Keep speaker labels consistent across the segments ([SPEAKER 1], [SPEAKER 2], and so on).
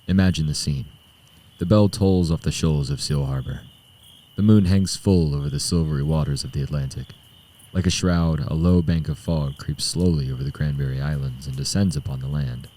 [SPEAKER 1] Imagine the scene. The bell tolls off the shoals of Seal Harbor. The moon hangs full over the silvery waters of the Atlantic. Like a shroud, a low bank of fog creeps slowly over the Cranberry Islands and descends upon the land.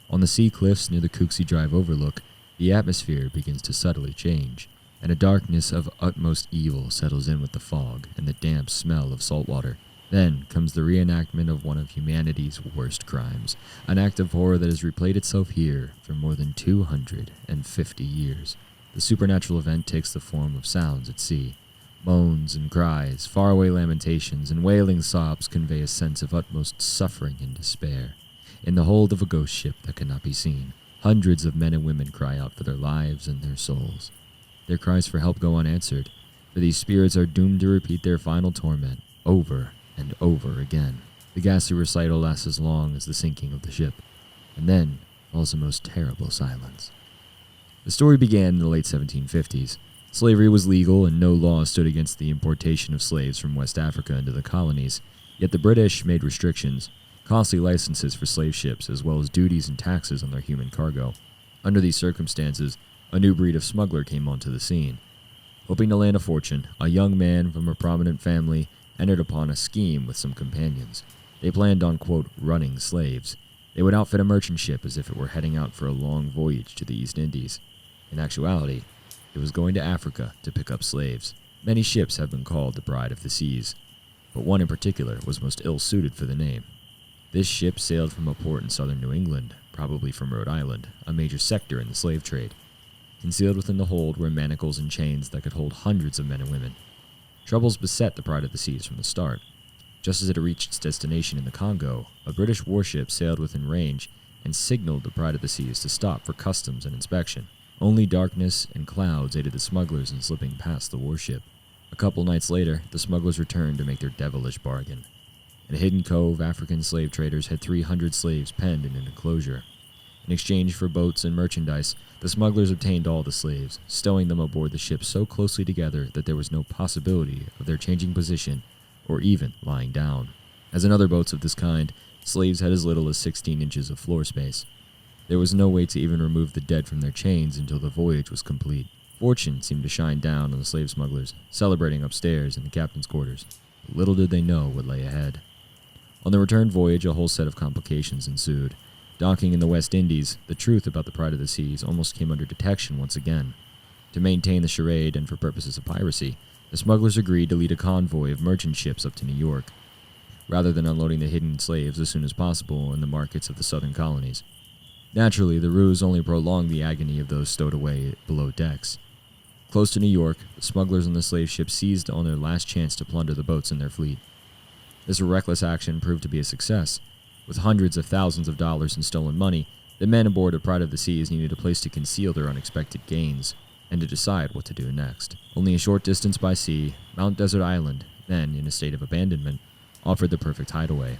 [SPEAKER 1] On the sea cliffs near the Cooksey Drive overlook, the atmosphere begins to subtly change, and a darkness of utmost evil settles in with the fog and the damp smell of salt water. Then comes the reenactment of one of humanity's worst crimes, an act of horror that has replayed itself here for more than 250 years. The supernatural event takes the form of sounds at sea. Moans and cries, faraway lamentations, and wailing sobs convey a sense of utmost suffering and despair. In the hold of a ghost ship that cannot be seen, hundreds of men and women cry out for their lives and their souls. Their cries for help go unanswered, for these spirits are doomed to repeat their final torment over and over again. The ghastly recital lasts as long as the sinking of the ship, and then falls the most terrible silence. The story began in the late 1750s. Slavery was legal and no law stood against the importation of slaves from West Africa into the colonies, yet the British made restrictions, costly licenses for slave ships, as well as duties and taxes on their human cargo. Under these circumstances, a new breed of smuggler came onto the scene. Hoping to land a fortune, a young man from a prominent family entered upon a scheme with some companions. They planned on, quote, running slaves. They would outfit a merchant ship as if it were heading out for a long voyage to the East Indies. In actuality, it was going to Africa to pick up slaves. Many ships have been called the Bride of the Seas, but one in particular was most ill-suited for the name. This ship sailed from a port in southern New England, probably from Rhode Island, a major sector in the slave trade. Concealed within the hold were manacles and chains that could hold hundreds of men and women. Troubles beset the Pride of the Seas from the start. Just as it had reached its destination in the Congo, a British warship sailed within range and signaled the Pride of the Seas to stop for customs and inspection. Only darkness and clouds aided the smugglers in slipping past the warship. A couple nights later, the smugglers returned to make their devilish bargain. In a hidden cove, African slave traders had 300 slaves penned in an enclosure. In exchange for boats and merchandise, the smugglers obtained all the slaves, stowing them aboard the ship so closely together that there was no possibility of their changing position or even lying down. As in other boats of this kind, slaves had as little as 16 inches of floor space. There was no way to even remove the dead from their chains until the voyage was complete. Fortune seemed to shine down on the slave smugglers, celebrating upstairs in the captain's quarters. But little did they know what lay ahead. On the return voyage, a whole set of complications ensued. Docking in the West Indies, the truth about the Pride of the Seas almost came under detection once again. To maintain the charade and for purposes of piracy, the smugglers agreed to lead a convoy of merchant ships up to New York, rather than unloading the hidden slaves as soon as possible in the markets of the southern colonies. Naturally, the ruse only prolonged the agony of those stowed away below decks. Close to New York, the smugglers on the slave ship seized on their last chance to plunder the boats in their fleet. This reckless action proved to be a success. With hundreds of thousands of dollars in stolen money, the men aboard the Pride of the Seas needed a place to conceal their unexpected gains, and to decide what to do next. Only a short distance by sea, Mount Desert Island, then in a state of abandonment, offered the perfect hideaway.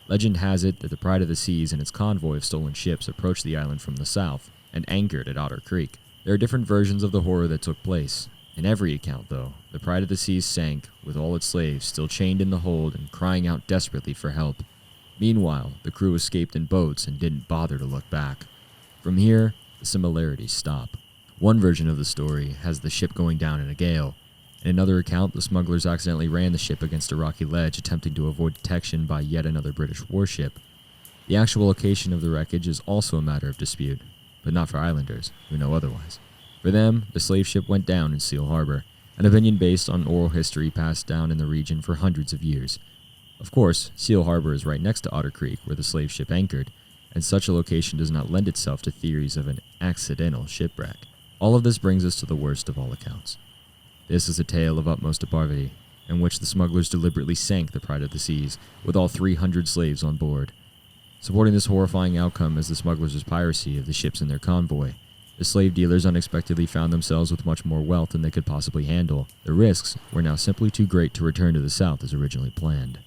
[SPEAKER 1] Legend has it that the Pride of the Seas and its convoy of stolen ships approached the island from the south and anchored at Otter Creek. There are different versions of the horror that took place. In every account, though, the Pride of the Seas sank, with all its slaves still chained in the hold and crying out desperately for help. Meanwhile, the crew escaped in boats and didn't bother to look back. From here, the similarities stop. One version of the story has the ship going down in a gale. In another account, the smugglers accidentally ran the ship against a rocky ledge, attempting to avoid detection by yet another British warship. The actual location of the wreckage is also a matter of dispute, but not for islanders, who know otherwise. For them, the slave ship went down in Seal Harbor, an opinion based on oral history passed down in the region for hundreds of years. Of course, Seal Harbor is right next to Otter Creek, where the slave ship anchored, and such a location does not lend itself to theories of an accidental shipwreck. All of this brings us to the worst of all accounts. This is a tale of utmost depravity, in which the smugglers deliberately sank the Pride of the Seas, with all 300 slaves on board. Supporting this horrifying outcome is the smugglers' piracy of the ships in their convoy. The slave dealers unexpectedly found themselves with much more wealth than they could possibly handle. The risks were now simply too great to return to the south as originally planned.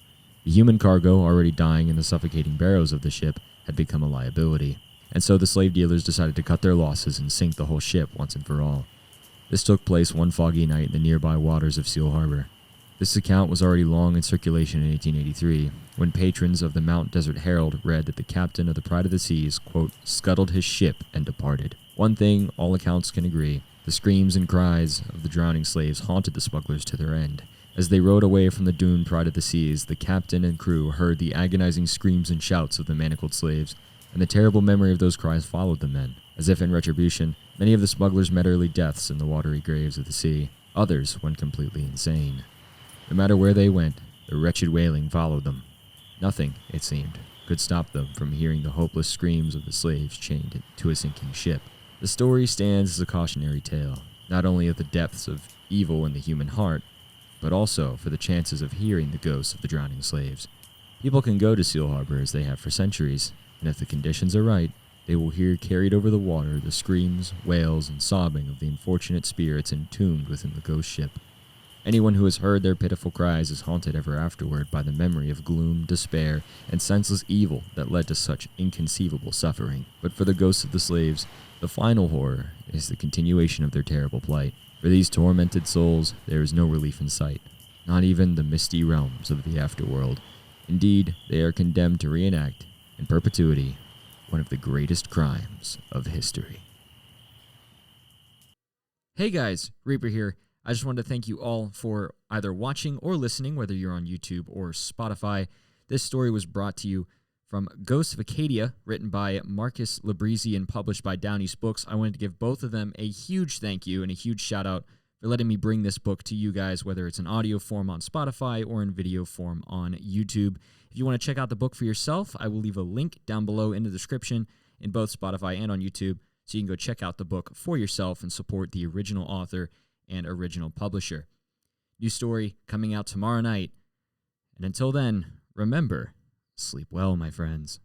[SPEAKER 1] The human cargo, already dying in the suffocating barrows of the ship, had become a liability, and so the slave dealers decided to cut their losses and sink the whole ship once and for all. This took place one foggy night in the nearby waters of Seal Harbor. This account was already long in circulation in 1883, when patrons of the Mount Desert Herald read that the captain of the Pride of the Seas, quote, scuttled his ship and departed. One thing all accounts can agree: the screams and cries of the drowning slaves haunted the smugglers to their end. As they rowed away from the doomed pride of the seas, the captain and crew heard the agonizing screams and shouts of the manacled slaves, and the terrible memory of those cries followed the men. As if in retribution, many of the smugglers met early deaths in the watery graves of the sea. Others went completely insane. No matter where they went, the wretched wailing followed them. Nothing, it seemed, could stop them from hearing the hopeless screams of the slaves chained to a sinking ship. The story stands as a cautionary tale, not only of the depths of evil in the human heart, but also for the chances of hearing the ghosts of the drowning slaves. People can go to Seal Harbor as they have for centuries, and if the conditions are right, they will hear carried over the water the screams, wails, and sobbing of the unfortunate spirits entombed within the ghost ship. Anyone who has heard their pitiful cries is haunted ever afterward by the memory of gloom, despair, and senseless evil that led to such inconceivable suffering. But for the ghosts of the slaves, the final horror is the continuation of their terrible plight. For these tormented souls, there is no relief in sight, not even the misty realms of the afterworld. Indeed, they are condemned to reenact, in perpetuity, one of the greatest crimes of history. Hey guys, Reaper here. I just wanted to thank you all for either watching or listening, whether you're on YouTube or Spotify. This story was brought to you from Ghosts of Acadia, written by Marcus LiBrizzi and published by Down East Books. I wanted to give both of them a huge thank you and a huge shout out for letting me bring this book to you guys, whether it's in audio form on Spotify or in video form on YouTube. If you want to check out the book for yourself, I will leave a link down below in the description in both Spotify and on YouTube, so you can go check out the book for yourself and support the original author and original publisher. New story coming out tomorrow night. And until then, remember, sleep well, my friends.